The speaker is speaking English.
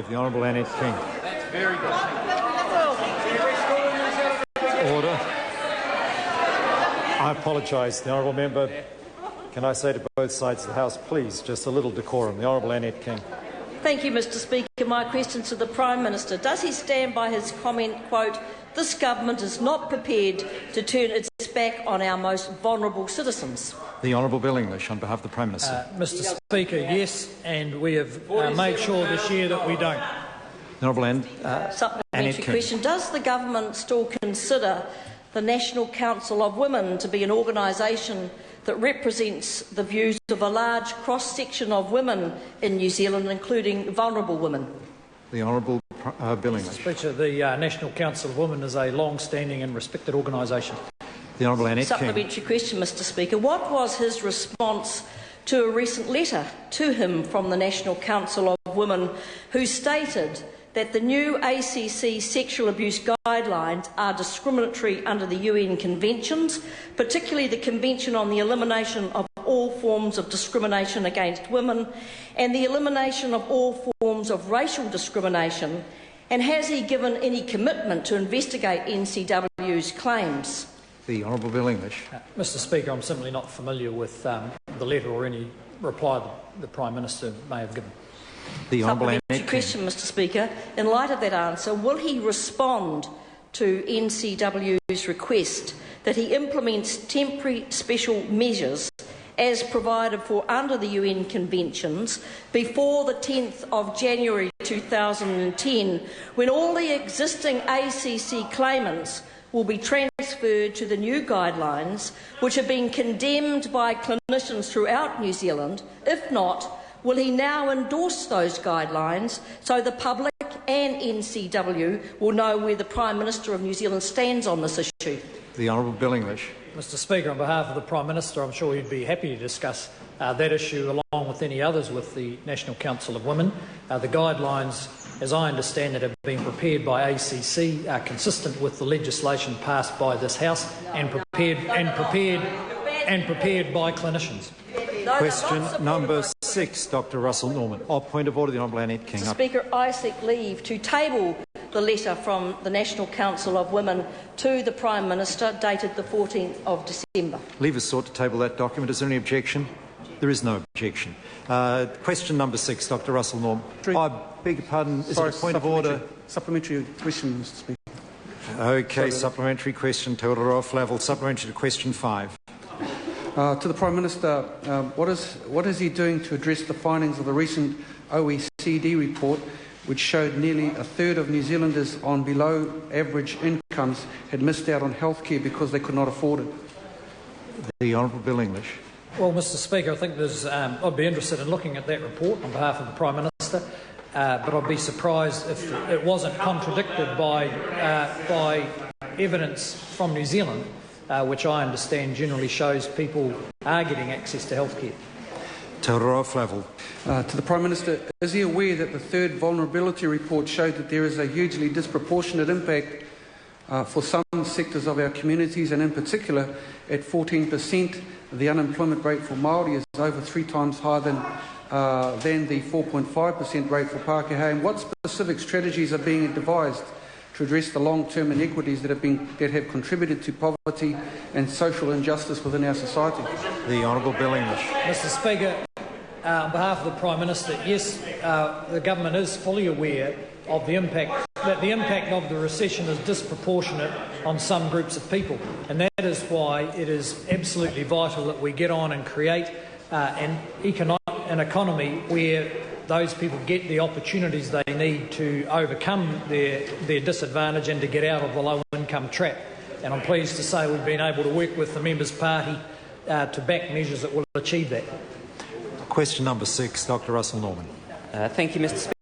of the Honourable Annette King. That's very good. Order. I apologise, the Honourable Member. Can I say to both sides of the House, please, just a little decorum. The Honourable Annette King. Thank you, Mr Speaker. My question to the Prime Minister. Does he stand by his comment, quote, "This government is not prepared to turn its back on our most vulnerable citizens"? The Honourable Bill English, on behalf of the Prime Minister. Mr Speaker, yes, and we have made sure this year that we don't. The Honourable Supplementary question. Does the government still consider the National Council of Women to be an organisation that represents the views of a large cross-section of women in New Zealand, including vulnerable women? The Honourable Bill English. Mr Speaker, the National Council of Women is a long-standing and respected organisation. The Honourable Annette King. Supplementary question, Mr Speaker. What was his response to a recent letter to him from the National Council of Women, who stated that the new ACC sexual abuse guidelines are discriminatory under the UN conventions, particularly the Convention on the Elimination of All Forms of Discrimination Against Women and the Elimination of All Forms of Racial Discrimination? And has he given any commitment to investigate NCW's claims? The Honourable Bill English. Mr Speaker, I'm simply not familiar with the letter or any reply that the Prime Minister may have given. The Honourable Annette King. Question, Mr Speaker. In light of that answer, will he respond to NCW's request that he implements temporary special measures as provided for under the UN conventions before the 10th of January 2010, when all the existing ACC claimants will be transferred to the new guidelines, which have been condemned by clinicians throughout New Zealand? If not, will he now endorse those guidelines so the public and NCW will know where the Prime Minister of New Zealand stands on this issue? The Honourable Bill English. Mr Speaker, on behalf of the Prime Minister, I'm sure he'd be happy to discuss that issue along with any others with the National Council of Women. The guidelines, as I understand it, have been prepared by ACC, are consistent with the legislation passed by this House and prepared by clinicians. Question number 6, Dr Russell Norman. Point of order, the Honourable Annette King. Mr Speaker, I seek leave to table the letter from the National Council of Women to the Prime Minister, dated the 14th of December. Leave is sought to table that document. Is there any objection? There is no objection. Question number 6, Dr Russell Norman. I beg your pardon, is it a point of order? Supplementary question, Mr Speaker. Okay, supplementary question to order off level. Supplementary to question 5. To the Prime Minister, what is he doing to address the findings of the recent OECD report, which showed nearly a third of New Zealanders on below average incomes had missed out on healthcare because they could not afford it? The Honourable Bill English. Well, Mr Speaker, I think I'd be interested in looking at that report on behalf of the Prime Minister, but I'd be surprised if it wasn't contradicted by evidence from New Zealand, which I understand generally shows people are getting access to healthcare. To the Prime Minister, is he aware that the third vulnerability report showed that there is a hugely disproportionate impact for some sectors of our communities, and in particular, at 14%, the unemployment rate for Māori is over 3 times higher than the 4.5% rate for Pākehā? And what specific strategies are being devised to address the long-term inequities that have contributed to poverty and social injustice within our society? The Honourable Bill English. Mr Speaker, on behalf of the Prime Minister, yes, the government is fully aware of the impact of the recession is disproportionate on some groups of people, and that is why it is absolutely vital that we get on and create an economy where those people get the opportunities they need to overcome their disadvantage and to get out of the low-income trap. And I'm pleased to say we've been able to work with the Members' Party to back measures that will achieve that. Question number 6, Dr Russell Norman. Thank you, Mr Speaker.